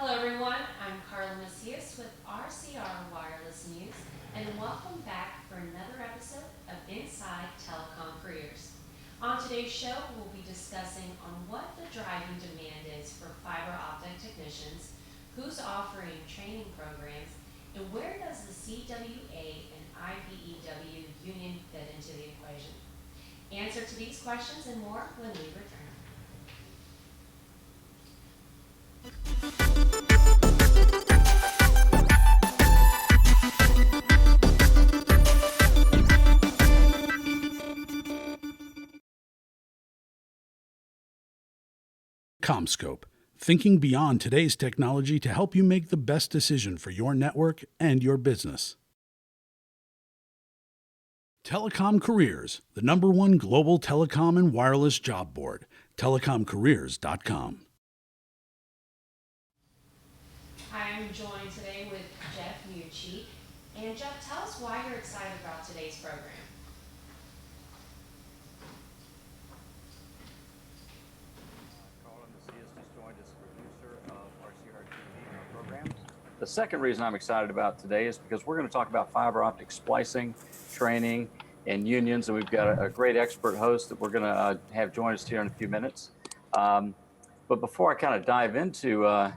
Hello everyone, I'm Carla Macias with RCR Wireless News, and welcome back for another episode of Inside Telecom Careers. On today's show, we'll be discussing on what the driving demand is for fiber optic technicians, who's offering training programs, and where does the CWA and IBEW union fit into the equation. Answer to these questions and more when we return. CommScope, thinking beyond today's technology to help you make the best decision for your network and your business. Telecom Careers, the #1 global telecom and wireless job board, telecomcareers.com. I'm joined today with Jeff Mucci. And Jeff, tell us why you're excited about today's program. Carla Macias just joined as producer of RCR TV programs. The second reason I'm excited about today is because we're going to talk about fiber optic splicing, training, and unions, and we've got a great expert host that we're going to have join us here in a few minutes. But before I kind of dive into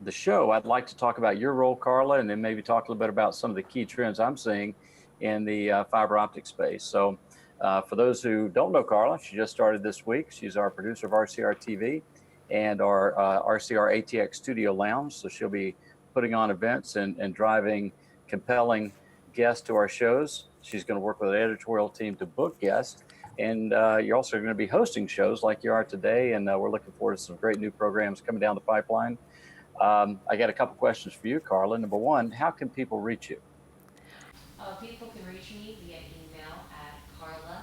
the show, I'd like to talk about your role, Carla, and then maybe talk a little bit about some of the key trends I'm seeing in the fiber optic space. So for those who don't know Carla, she just started this week. She's our producer of RCR TV and our RCR ATX Studio Lounge. So she'll be putting on events and driving compelling guests to our shows. She's going to work with an editorial team to book guests. And you're also going to be hosting shows like you are today. And we're looking forward to some great new programs coming down the pipeline. I got a couple questions for you, Carla. Number one, how can people reach you? People can reach me via email at Carla,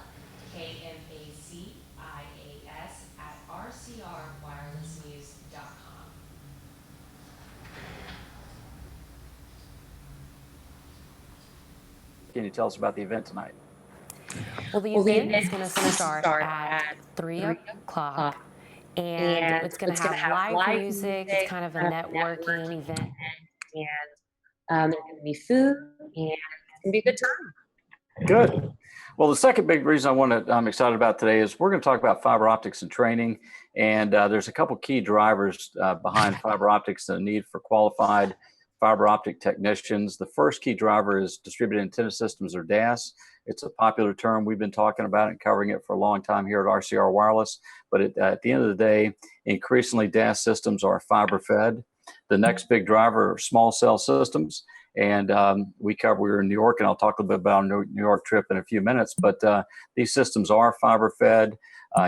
KMACIAS, at rcrwirelessnews.com. Can you tell us about the event tonight? Well, the event is going to start at 3 o'clock, and it's going to have live music. It's kind of a networking event. And there's going to be food, and it's going to be a good time. Good. Well, the second big reason I'm excited about today is we're going to talk about fiber optics and training. And there's a couple key drivers behind fiber optics, the need for qualified fiber optic technicians. The first key driver is distributed antenna systems, or DAS. It's a popular term. We've been talking about it and covering it for a long time here at RCR Wireless. But at the end of the day, increasingly DAS systems are fiber fed. The next big driver are small cell systems. And we were in New York, and I'll talk a little bit about our New York trip in a few minutes. But these systems are fiber fed.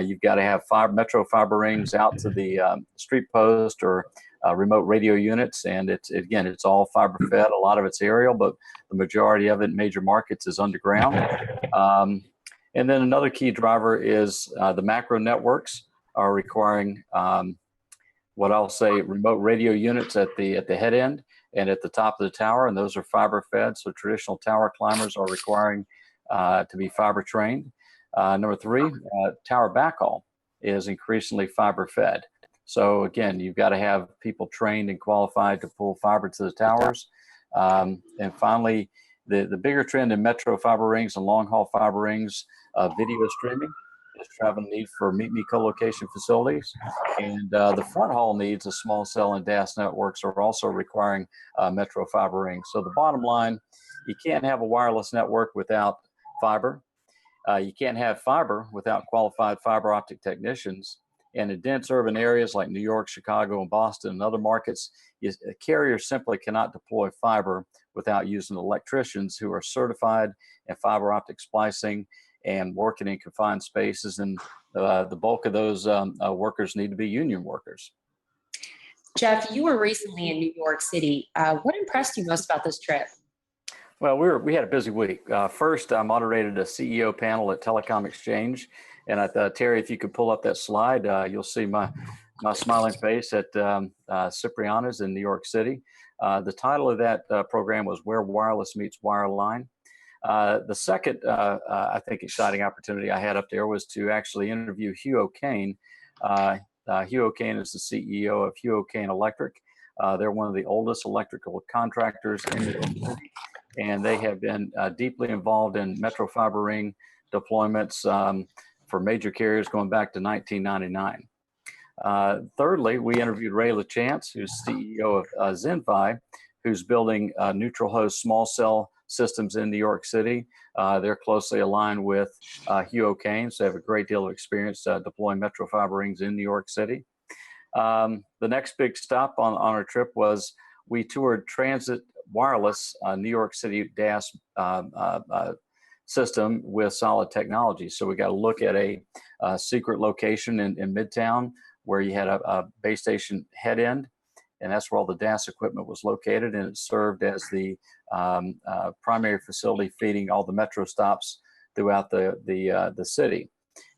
You've got to have metro fiber rings out to the street post or remote radio units. And it's all fiber fed. A lot of it's aerial, but the majority of it in major markets is underground. And then another key driver is the macro networks are requiring what I'll say remote radio units at the head end and at the top of the tower, and those are fiber fed. So traditional tower climbers are requiring to be fiber trained. Number three, tower backhaul is increasingly fiber fed. So again, you've got to have people trained and qualified to pull fiber to the towers. And finally, the bigger trend in metro fiber rings and long haul fiber rings, video streaming is driving the need for meet-me co-location facilities. And the front haul needs of small cell and DAS networks are also requiring metro fiber rings. So the bottom line, you can't have a wireless network without fiber. You can't have fiber without qualified fiber optic technicians. And in dense urban areas like New York, Chicago, and Boston and other markets, carriers simply cannot deploy fiber without using electricians who are certified in fiber optic splicing and working in confined spaces. And the bulk of those workers need to be union workers. Jeff, you were recently in New York City. What impressed you most about this trip? Well, we had a busy week. First, I moderated a CEO panel at Telecom Exchange. And I thought, Terry, if you could pull up that slide, you'll see my smiling face at Cipriana's in New York City. The title of that program was Where Wireless Meets Wireline. The second, I think, exciting opportunity I had up there was to actually interview Hugh O'Kane, Hugh O'Kane is the CEO of Hugh O'Kane Electric. They're one of the oldest electrical contractors in the city, and they have been deeply involved in metro fiber ring deployments for major carriers going back to 1999. Thirdly, we interviewed Ray LaChance, who's CEO of Zenvi, who's building neutral host small cell systems in New York City. They're closely aligned with Hugh O'Kane, so they have a great deal of experience deploying metro fiber rings in New York City. The next big stop on our trip was we toured Transit Wireless New York City DAS system with Solid Technology. So we got to look at a secret location in Midtown where you had a base station head end, and that's where all the DAS equipment was located, and it served as the primary facility feeding all the metro stops throughout the city.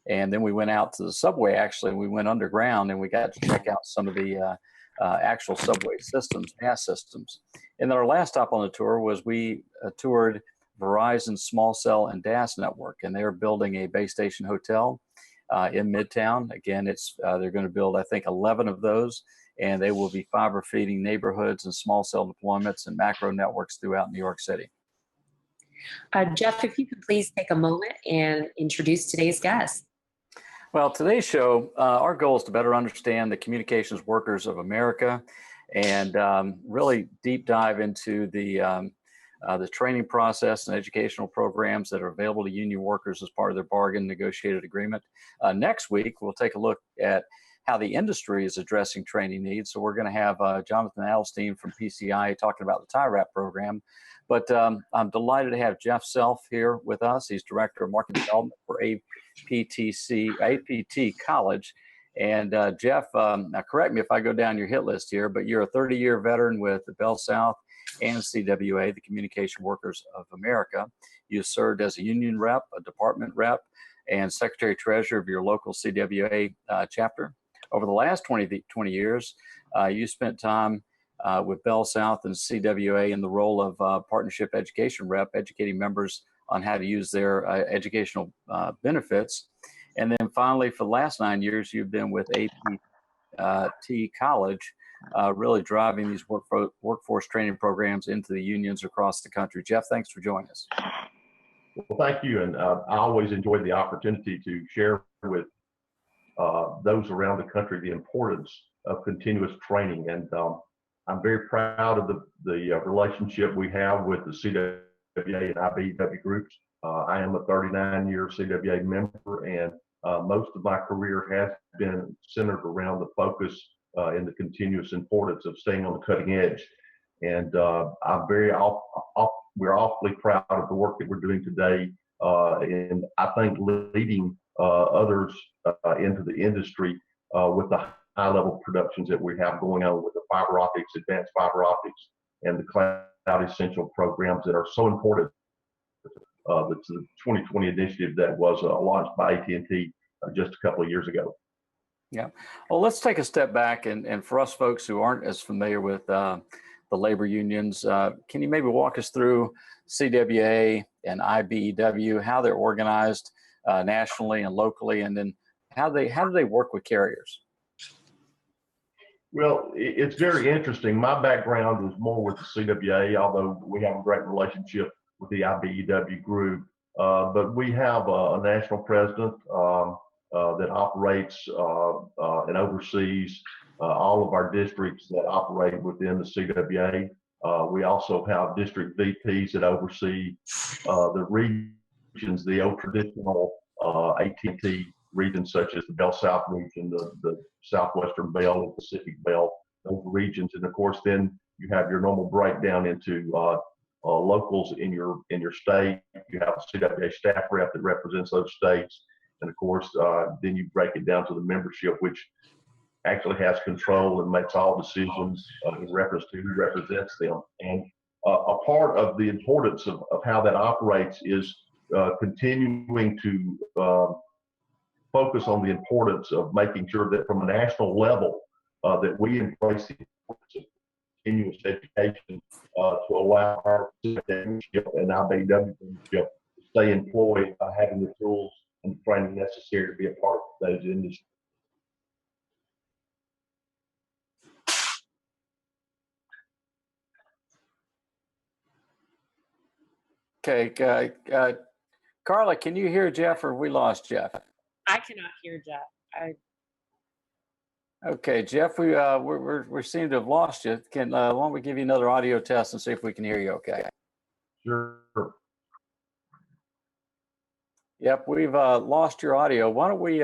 And then we went out to the subway. Actually, we went underground and we got to check out some of the actual subway systems, DAS systems. And then our last stop on the tour was we toured Verizon's small cell and DAS network, and they're building a base station hotel in Midtown. Again, they're going to build, I think, 11 of those, and they will be fiber feeding neighborhoods and small cell deployments and macro networks throughout New York City. Jeff, if you could please take a moment and introduce today's guest. Well, today's show, our goal is to better understand the communications workers of America and really deep dive into the training process and educational programs that are available to union workers as part of their bargain negotiated agreement. Next week, we'll take a look at how the industry is addressing training needs. So we're going to have Jonathan Adelstein from PCI talking about the TIRAP program. But I'm delighted to have Jeff Self here with us. He's Director of Market Development for APT College. And Jeff, now correct me if I go down your hit list here, but you're a 30-year veteran with the Bell South and CWA, the Communication Workers of America. You served as a union rep, a department rep, and secretary treasurer of your local CWA chapter. Over the last 20 years, you spent time with Bell South and CWA in the role of partnership education rep, educating members on how to use their educational benefits. And then finally, for the last 9 years, you've been with APT College, really driving these workforce training programs into the unions across the country. Jeff, thanks for joining us. Well, thank you. And I always enjoy the opportunity to share with those around the country the importance of continuous training. And I'm very proud of the relationship we have with the CWA and IBEW groups. I am a 39-year CWA member, and most of my career has been centered around the focus and the continuous importance of staying on the cutting edge. And we're awfully proud of the work that we're doing today, and I think leading others into the industry with the high-level productions that we have going on with the fiber optics, advanced fiber optics, and the cloud essential programs that are so important. The 2020 initiative that was launched by AT&T just a couple of years ago. Yeah. Well, let's take a step back, and for us folks who aren't as familiar with the labor unions, can you maybe walk us through CWA and IBEW, how they're organized nationally and locally, and then how do they work with carriers? Well, it's very interesting. My background is more with the CWA, although we have a great relationship with the IBEW group. But we have a national president that operates and oversees all of our districts that operate within the CWA. We also have district VPs that oversee the regions, the old traditional AT&T regions such as the Bell South region, the Southwestern Bell, the Pacific Bell, those regions. And of course, then you have your normal breakdown into locals in your state. You have a CWA staff rep that represents those states. And of course, then you break it down to the membership, which actually has control and makes all decisions in reference to who represents them. And a part of the importance of how that operates is continuing to focus on the importance of making sure that from a national level that we embrace the importance of continuous education to allow our membership and IBEW membership to stay employed by having the tools and the training necessary to be a part of those industries. Okay, Carla, can you hear Jeff, or we lost Jeff? I cannot hear Jeff. Okay, Jeff, we seem to have lost you. Why don't we give you another audio test and see if we can hear you okay? Sure. Yep, we've lost your audio. Why don't we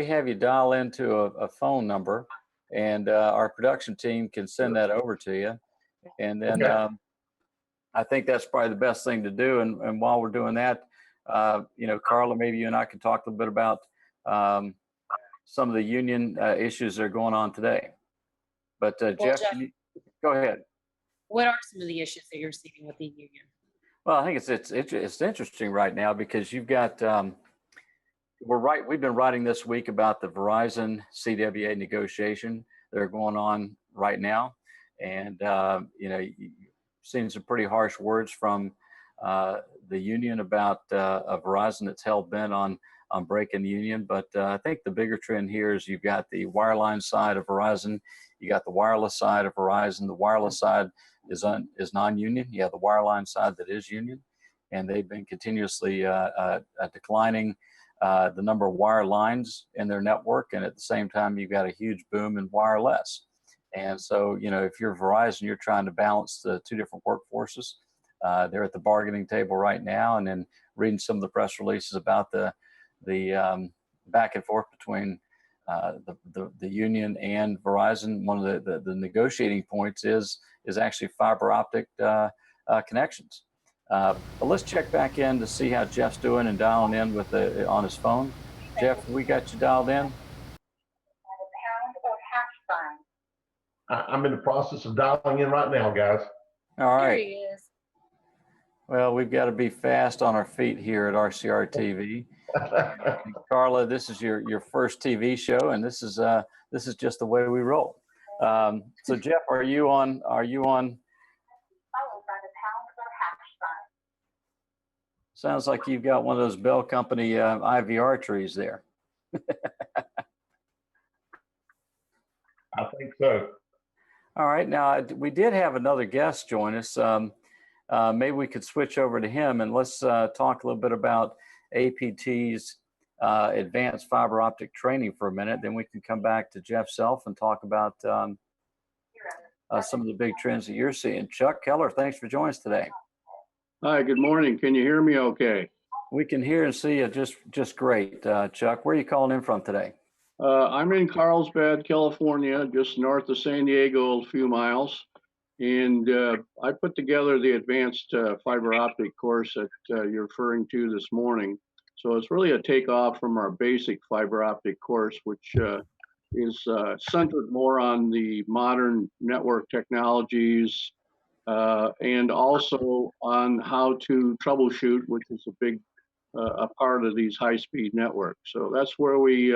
have you dial into a phone number, and our production team can send that over to you. And then Okay. I think that's probably the best thing to do. And while we're doing that, Carla, maybe you and I can talk a little bit about some of the union issues that are going on today. But Jeff, go ahead. What are some of the issues that you're seeing with the union? Well, I think it's interesting right now because you've got we've been writing this week about the Verizon CWA negotiation that are going on right now, and you've seen some pretty harsh words from the union about a Verizon that's hell bent on breaking the union. But I think the bigger trend here is you've got the wireline side of Verizon, you got the wireless side of Verizon. The wireless side is non-union. You have the wireline side that is union, and they've been continuously declining the number of wire lines in their network, and at the same time, you've got a huge boom in wireless. And so, if you're Verizon, you're trying to balance the two different workforces. They're at the bargaining table right now, and then reading some of the press releases about the back and forth between the union and Verizon. One of the negotiating points is actually fiber optic connections. But let's check back in to see how Jeff's doing and dialing in on his phone. Jeff, we got you dialed in? I'm in the process of dialing in right now, guys. All right. There he is. Well, we've got to be fast on our feet here at RCR TV. Carla, this is your first TV show, and this is just the way we roll. So Jeff, are you on? Sounds like you've got one of those Bell Company IVR trees there. I think so. All right. Now, we did have another guest join us. Maybe we could switch over to him, and let's talk a little bit about APT's advanced fiber optic training for a minute. Then we can come back to Jeff Self and talk about some of the big trends that you're seeing. Chuck Keller, thanks for joining us today. Hi, good morning. Can you hear me okay? We can hear and see you just great. Chuck, where are you calling in from today? I'm in Carlsbad, California, just north of San Diego, a few miles. And I put together the advanced fiber optic course that you're referring to this morning. So it's really a takeoff from our basic fiber optic course, which is centered more on the modern network technologies and also on how to troubleshoot, which is a big a part of these high-speed networks. So that's where we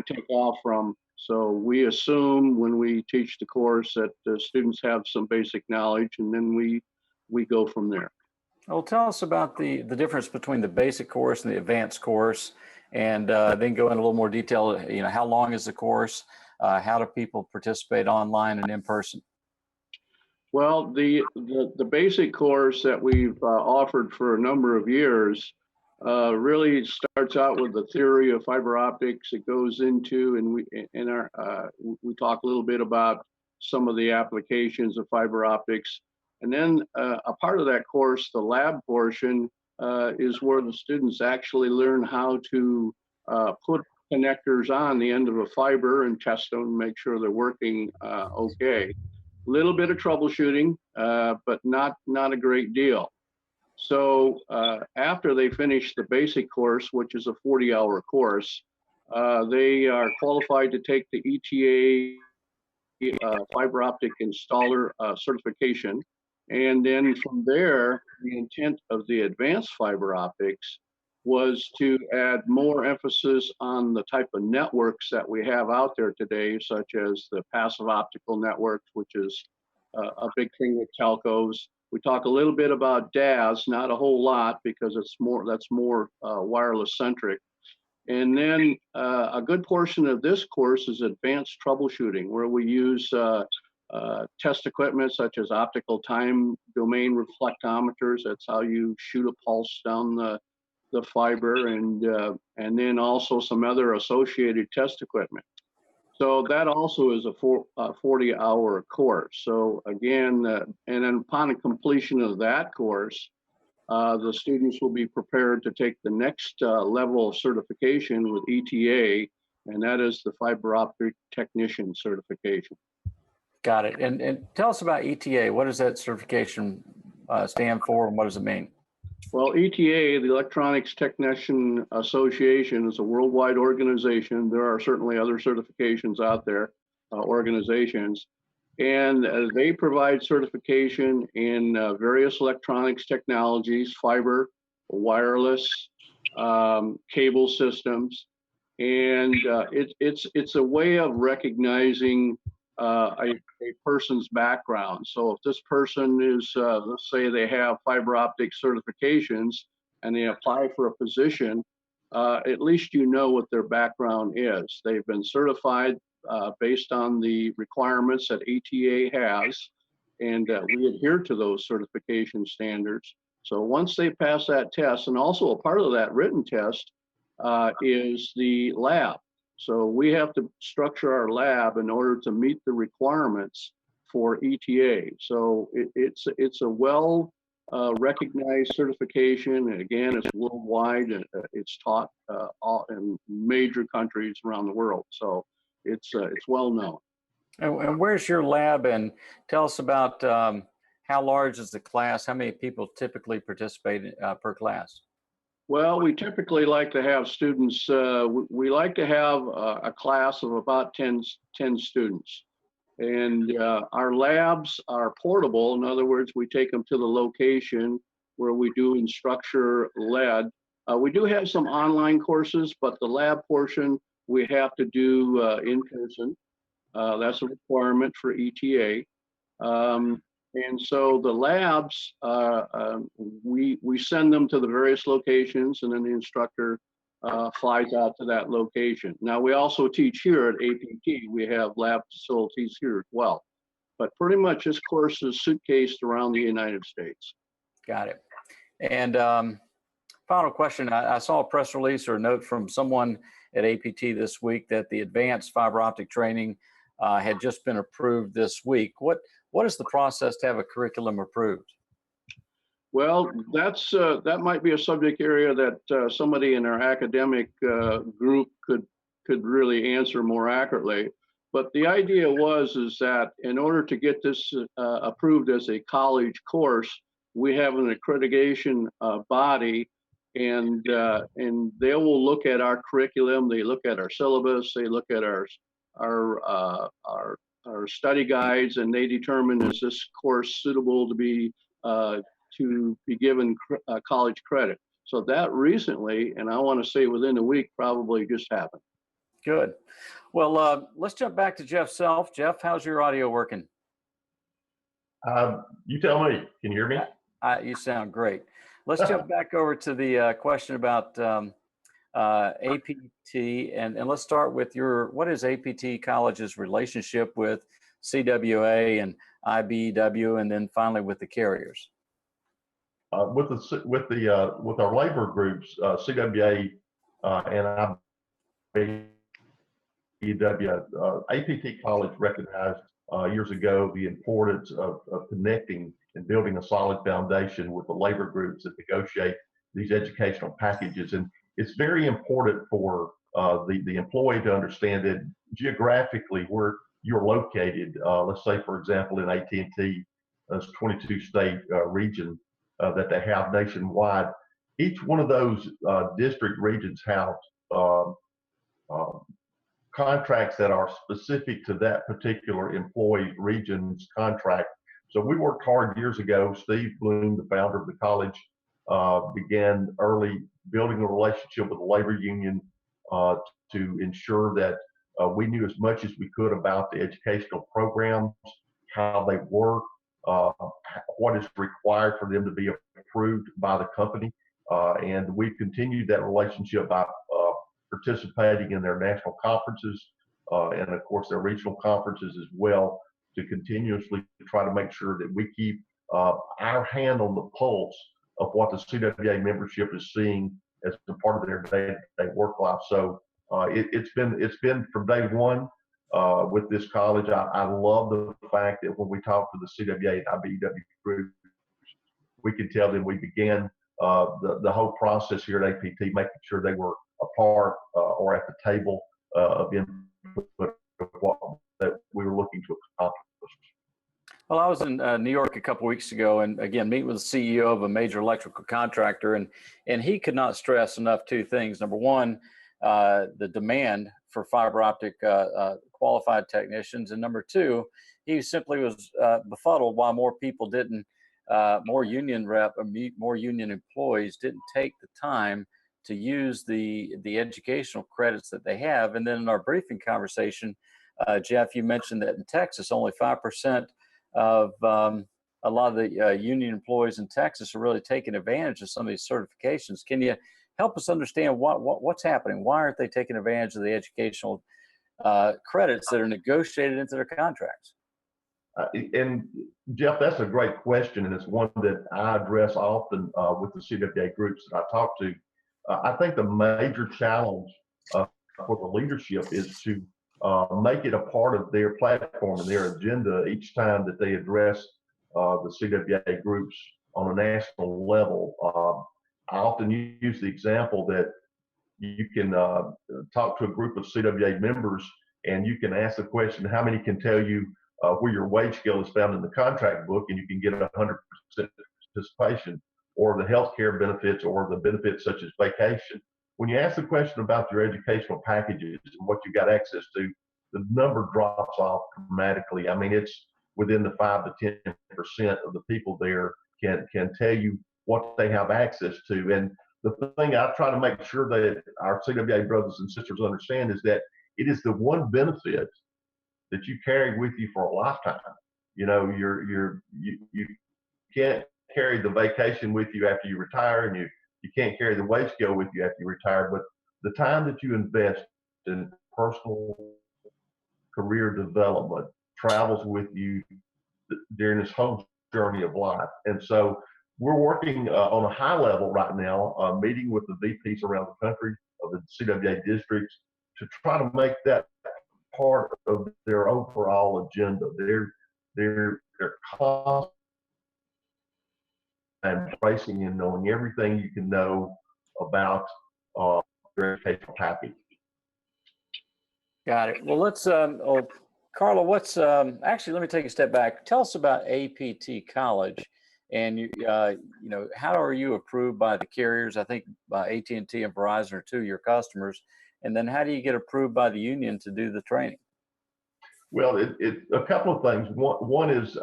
take off from. So we assume when we teach the course that the students have some basic knowledge, and then we go from there. Well, tell us about the difference between the basic course and the advanced course, and then go in a little more detail. How long is the course? How do people participate online and in person? Well, the basic course that we've offered for a number of years really starts out with the theory of fiber optics. It goes into, and we talk a little bit about some of the applications of fiber optics. And then a part of that course, the lab portion, is where the students actually learn how to put connectors on the end of a fiber and test them and make sure they're working okay. A little bit of troubleshooting, but not a great deal. So after they finish the basic course, which is a 40-hour course, they are qualified to take the ETA fiber optic installer certification. And then from there, the intent of the advanced fiber optics was to add more emphasis on the type of networks that we have out there today, such as the passive optical networks, which is a big thing with telcos. We talk a little bit about DAS, not a whole lot, because that's more wireless centric. And then a good portion of this course is advanced troubleshooting, where we use test equipment such as optical time domain reflectometers. That's how you shoot a pulse down the fiber, and then also some other associated test equipment. So that also is a 40-hour course. So again, and then upon the completion of that course, the students will be prepared to take the next level of certification with ETA, and that is the fiber optic technician certification. Got it. And tell us about ETA. What does that certification stand for, and what does it mean? Well, ETA, the Electronics Technician Association, is a worldwide organization. There are certainly other certifications out there, organizations, and they provide certification in various electronics technologies, fiber, wireless, cable systems, and it's a way of recognizing a person's background. So if this person is, let's say they have fiber optic certifications and they apply for a position, at least you know what their background is. They've been certified based on the requirements that ETA has, and we adhere to those certification standards. So once they pass that test, and also a part of that written test is the lab. So we have to structure our lab in order to meet the requirements for ETA. So it's a well recognized certification, and again, it's worldwide. It's taught in major countries around the world. So it's well known. And where's your lab? And tell us about how large is the class? How many people typically participate per class? Well, we typically like to have students, we like to have a class of about 10 students. And our labs are portable. In other words, we take them to the location where we do instructor led. We do have some online courses, but the lab portion we have to do in person. That's a requirement for ETA. And so the labs, we send them to the various locations, and then the instructor flies out to that location. Now, we also teach here at APT. We have lab facilities here as well. But pretty much this course is suitcased around the United States. Got it. And final question. I saw a press release or a note from someone at APT this week that the advanced fiber optic training had just been approved this week. What is the process to have a curriculum approved? Well, that might be a subject area that somebody in our academic group could really answer more accurately. But the idea is that in order to get this approved as a college course, we have an accreditation body, and they will look at our curriculum. They look at our syllabus. They look at our study guides, and they determine, is this course suitable to be given college credit. So that recently, and I want to say within a week, probably just happened. Good. Well, let's jump back to Jeff Self. Jeff, how's your audio working? You tell me. Can you hear me? You sound great. Let's jump back over to the question about APT, and let's start with what is APT College's relationship with CWA and IBEW, and then finally with the carriers? With our labor groups, CWA and IBEW, APT College recognized years ago the importance of connecting and building a solid foundation with the labor groups that negotiate these educational packages. And it's very important for the employee to understand that geographically where you're located. Let's say, for example, in AT&T, 22 state region that they have nationwide. Each one of those district regions have contracts that are specific to that particular employee region's contract. So we worked hard years ago. Steve Bloom, the founder of the college, began early building a relationship with the labor union to ensure that we knew as much as we could about the educational programs, how they work, what is required for them to be approved by the company. And we've continued that relationship by participating in their national conferences and, of course, their regional conferences as well. to continuously try to make sure that we keep our hand on the pulse of what the CWA membership is seeing as a part of their day-to-day work life. So it's been from day one with this college. I love the fact that when we talk to the CWA and IBEW group, we can tell them we began the whole process here at APT, making sure they were a part or at the table of input of what that we were looking to accomplish. Well, I was in New York a couple of weeks ago, and again, meet with the CEO of a major electrical contractor, and he could not stress enough two things. Number one, the demand for fiber optic qualified technicians, and number two, he simply was befuddled why more people didn't, more union employees didn't take the time to use the educational credits that they have. And then in our briefing conversation, Jeff, you mentioned that in Texas, only 5% of a lot of the union employees in Texas are really taking advantage of some of these certifications. Can you help us understand what's happening? Why aren't they taking advantage of the educational credits that are negotiated into their contracts? And Jeff, that's a great question, and it's one that I address often with the CWA groups that I talk to. I think the major challenge for the leadership is to make it a part of their platform and their agenda each time that they address the CWA groups on a national level. I often use the example that you can talk to a group of CWA members and you can ask the question, how many can tell you where your wage scale is found in the contract book, and you can get 100% participation, or the healthcare benefits, or the benefits such as vacation. When you ask the question about your educational packages and what you got access to, the number drops off dramatically. I mean, it's within the 5 to 10% of the people there can tell you what they have access to. And the thing I try to make sure that our CWA brothers and sisters understand is that it is the one benefit that you carry with you for a lifetime. You know, you can't carry the vacation with you after you retire, and you can't carry the wage scale with you after you retire, but the time that you invest in personal career development travels with you during this whole journey of life. And so we're working on a high level right now, meeting with the VPs around the country of the CWA districts to try to make that part of their overall agenda. They're constantly embracing and knowing everything you can know about your educational package. Got it. Well, let's, Carla, what's, actually, let me take a step back. Tell us about APT College, and you know, how are you approved by the carriers? I think by AT&T and Verizon are two of your customers. And then how do you get approved by the union to do the training? Well, a couple of things. One is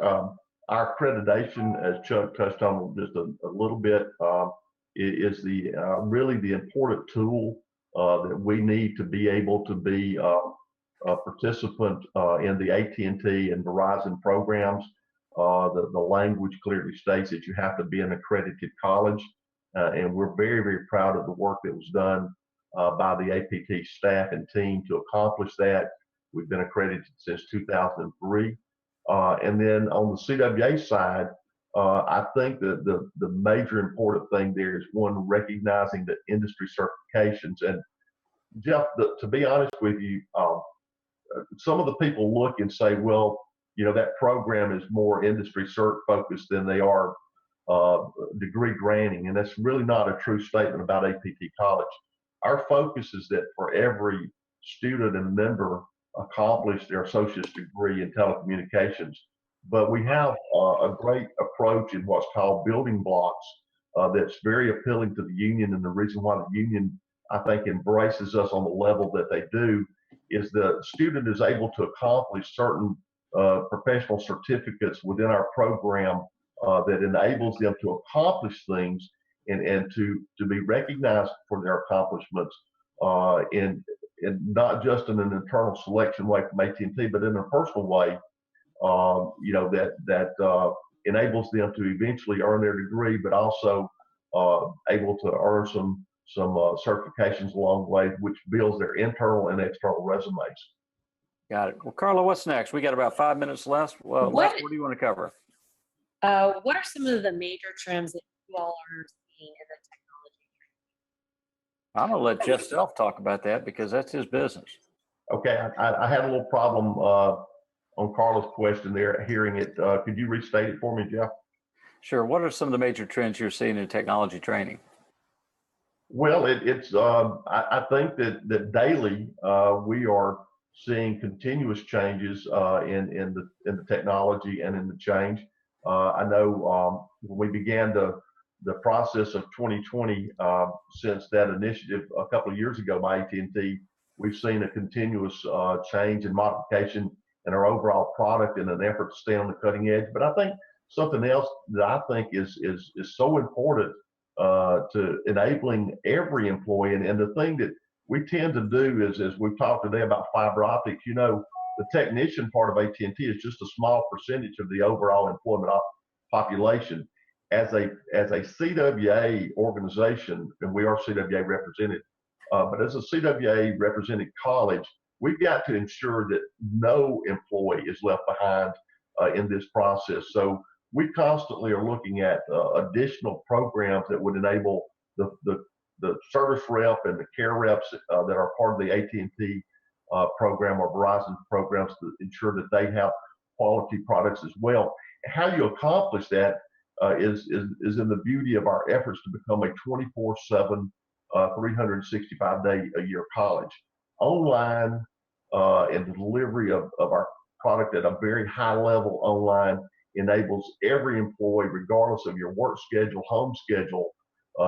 our accreditation, as Chuck touched on just a little bit, is the really the important tool that we need to be able to be a participant in the AT&T and Verizon programs. The language clearly states that you have to be an accredited college, and we're very, very proud of the work that was done by the APT staff and team to accomplish that. We've been accredited since 2003. And then on the CWA side, I think that the major important thing there is one, recognizing the industry certifications. And Jeff, to be honest with you, some of the people look and say, well, you know, that program is more industry cert focused than they are degree granting. And that's really not a true statement about APT College. Our focus is that for every student and member accomplish their associate's degree in telecommunications. But we have a great approach in what's called building blocks that's very appealing to the union. And the reason why the union, I think, embraces us on the level that they do is the student is able to accomplish certain professional certificates within our program that enables them to accomplish things and to be recognized for their accomplishments and not just in an internal selection way from AT&T, but in a personal way, you know, that enables them to eventually earn their degree, but also able to earn some certifications along the way, which builds their internal and external resumes. Got it. Well, Carla, what's next? We got about 5 minutes left. Well, What- what do you want to cover? What are some of the major trends that you all are seeing in the I'm going to let Jeff Self talk about that because that's his business. Okay, I had a little problem on Carla's question there, hearing it. Could you restate it for me, Jeff? Sure. What are some of the major trends you're seeing in technology training? Well, I think that daily we are seeing continuous changes in the technology and in the change. I know when we began the process of 2020, since that initiative a couple of years ago by AT&T, we've seen a continuous change and modification in our overall product in an effort to stay on the cutting edge. But I think something else that I think is so important to enabling every employee. And the thing that we tend to do is, as we've talked today about fiber optics, the technician part of AT&T is just a small percentage of the overall employment population. As a CWA organization, and we are CWA represented, but as a CWA represented college, we've got to ensure that no employee is left behind in this process. So we constantly are looking at additional programs that would enable the service rep and the care reps that are part of the AT&T program or Verizon programs to ensure that they have quality products as well. How you accomplish that is in the beauty of our efforts to become a 24/7, 365-day-a-year college. Online and the delivery of our product at a very high level online enables every employee, regardless of your work schedule, home schedule,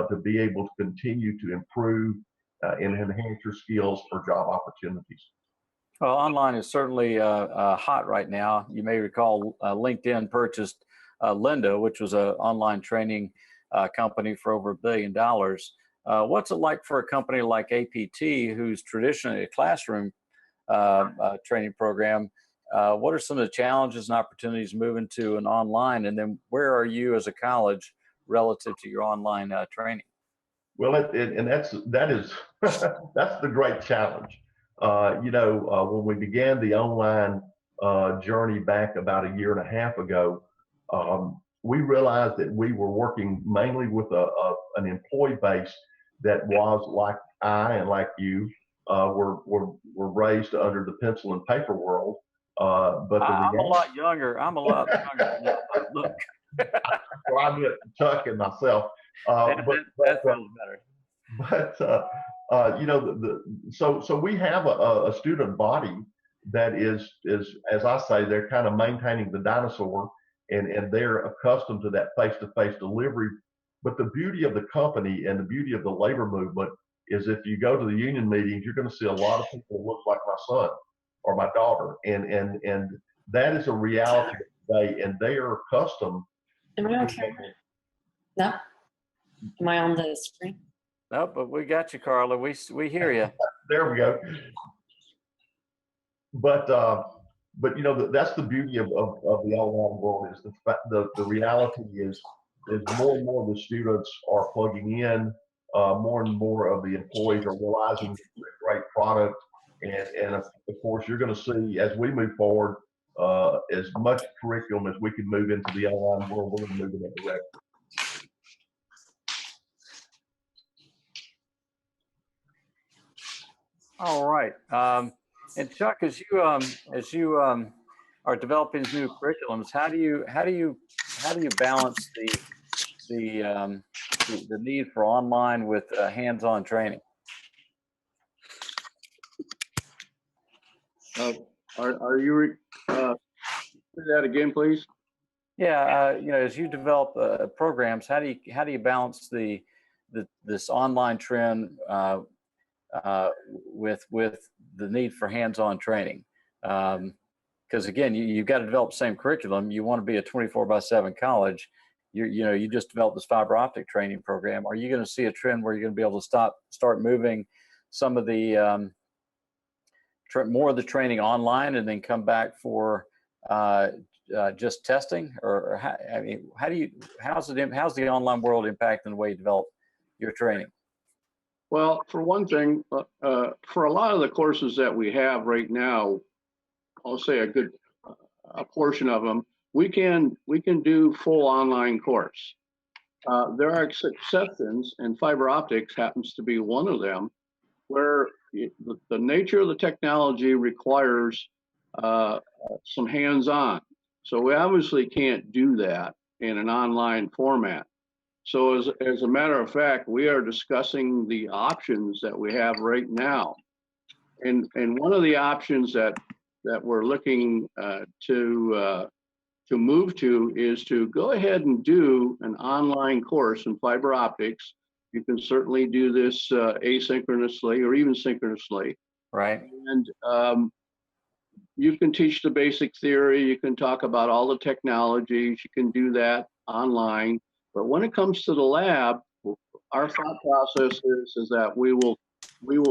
to be able to continue to improve and enhance your skills for job opportunities. Well, online is certainly hot right now. You may recall LinkedIn purchased Linda, which was an online training company for over $1 billion. What's it like for a company like APT, who's traditionally a classroom training program? What are some of the challenges and opportunities moving to an online? And then where are you as a college relative to your online training? Well, that is that's the great challenge. When we began the online journey back about a year and a half ago, we realized that we were working mainly with an employee base that was like I and like you were raised under the pencil and paper world. But I'm a lot younger. I'm a lot younger now. Look, well, I met Chuck and myself. That sounds better. But so we have a student body that is, as I say, they're kind of maintaining the dinosaur, and they're accustomed to that face-to-face delivery. But the beauty of the company and the beauty of the labor movement is, if you go to the union meetings, you're going to see a lot of people who look like my son or my daughter, and that is a reality today, and they are accustomed. Am I on camera? No. Am I on the screen? No, but we got you, Carla. We hear you. There we go. But that's the beauty of the online world, is the reality is more and more of the students are plugging in, more and more of the employees are realizing it's a great product, and of course you're going to see, as we move forward, as much curriculum as we can move into the online world, we're going to move in that direction. All right. And Chuck, as you are developing these new curriculums, how do you balance the need for online with hands-on training? Are you say that again, please? Yeah, as you develop programs, how do you balance this online trend with the need for hands-on training? Because again, you've got to develop the same curriculum. You want to be a 24/7 college. You just developed this fiber optic training program. Are you going to see a trend where you're going to be able to start moving some of the more of the training online and then come back for just testing? Or how's the online world impacting the way you develop your training? Well, for one thing, for a lot of the courses that we have right now, I'll say a portion of them, we can do full online course. There are exceptions, and fiber optics happens to be one of them, where the nature of the technology requires some hands-on. So we obviously can't do that in an online format. So as a matter of fact, we are discussing the options that we have right now. And one of the options that we're looking to move to is to go ahead and do an online course in fiber optics. You can certainly do this asynchronously or even synchronously. Right. And you can teach the basic theory. You can talk about all the technologies. You can do that online. But when it comes to the lab, our thought process is that we will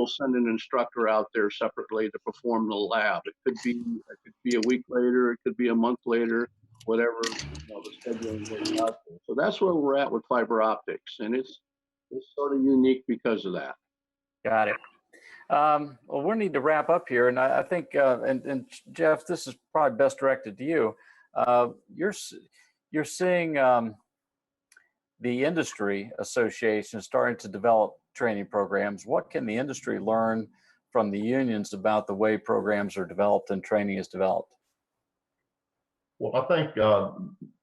send an instructor out there separately to perform the lab. It could be a week later. It could be a month later. Whatever the scheduling is out there. So that's where we're at with fiber optics, and it's sort of unique because of that. Got it. Well, we need to wrap up here, and I think, and Jeff, this is probably best directed to you. You're seeing the industry association starting to develop training programs. What can the industry learn from the unions about the way programs are developed and training is developed? Well, I think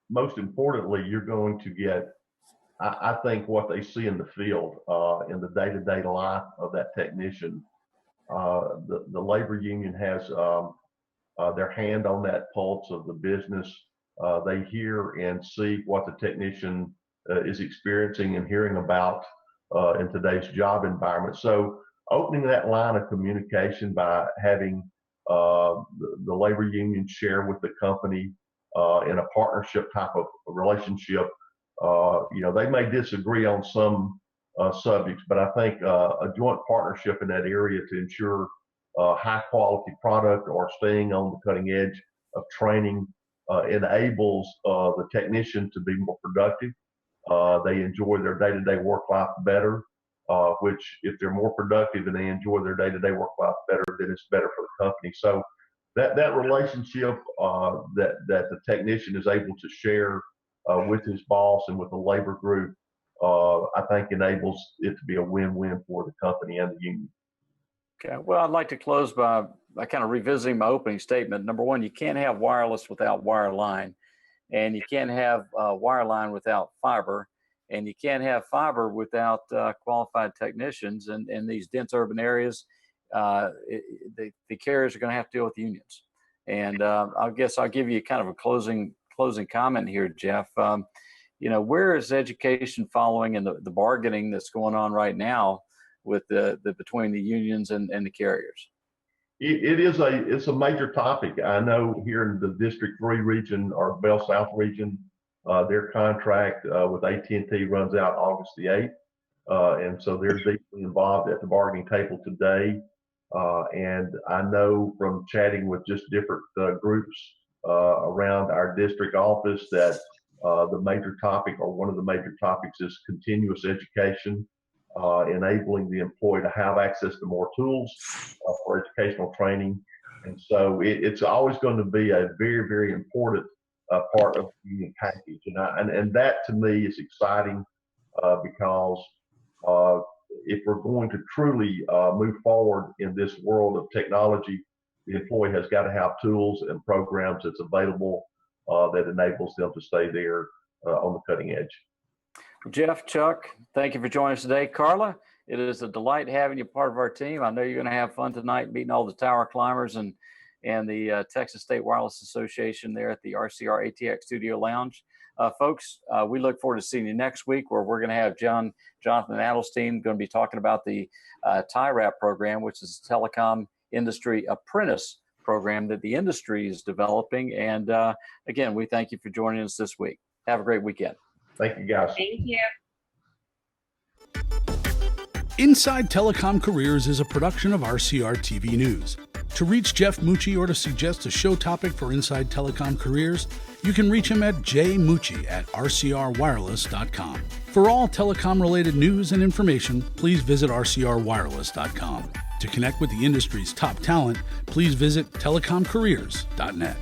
most importantly, you're going to get, I think, what they see in the field, in the day-to-day life of that technician. The labor union has their hand on that pulse of the business. They hear and see what the technician is experiencing and hearing about in today's job environment. So opening that line of communication by having the labor union share with the company in a partnership type of relationship. They may disagree on some subjects, but I think a joint partnership in that area to ensure high quality product or staying on the cutting edge of training enables the technician to be more productive. They enjoy their day-to-day work life better, which if they're more productive and they enjoy their day-to-day work life better, then it's better for the company. So that relationship that the technician is able to share with his boss and with the labor group, I think enables it to be a win-win for the company and the union. Okay. Well, I'd like to close by kind of revisiting my opening statement. Number one, you can't have wireless without wireline, and you can't have wireline without fiber, and you can't have fiber without qualified technicians. And in these dense urban areas, the carriers are going to have to deal with unions. And I guess I'll give you kind of a closing comment here, Jeff. Where is education following in the bargaining that's going on right now with the between the unions and the carriers? It's a major topic. I know here in the District 3 region or Bell South region, their contract with AT&T runs out August the 8th. And so they're deeply involved at the bargaining table today. And I know from chatting with just different groups around our district office that the major topic or one of the major topics is continuous education, enabling the employee to have access to more tools for educational training. And so it's always going to be a very, very important part of the union package. And that to me is exciting because if we're going to truly move forward in this world of technology, the employee has got to have tools and programs that's available that enables them to stay there on the cutting edge. Jeff, Chuck, thank you for joining us today. Carla, it is a delight having you part of our team. I know you're going to have fun tonight meeting all the tower climbers and the Texas State Wireless Association there at the RCR ATX Studio Lounge. Folks, we look forward to seeing you next week, where we're going to have Jonathan Adelstein going to be talking about the TIRAP program, which is a telecom industry apprentice program that the industry is developing. And again, we thank you for joining us this week. Have a great weekend. Thank you, guys. Thank you. Inside Telecom Careers is a production of RCR TV News. To reach Jeff Mucci or to suggest a show topic for Inside Telecom Careers, you can reach him at jmucci@rcrwireless.com. For all telecom-related news and information, please visit rcrwireless.com. To connect with the industry's top talent, please visit telecomcareers.net.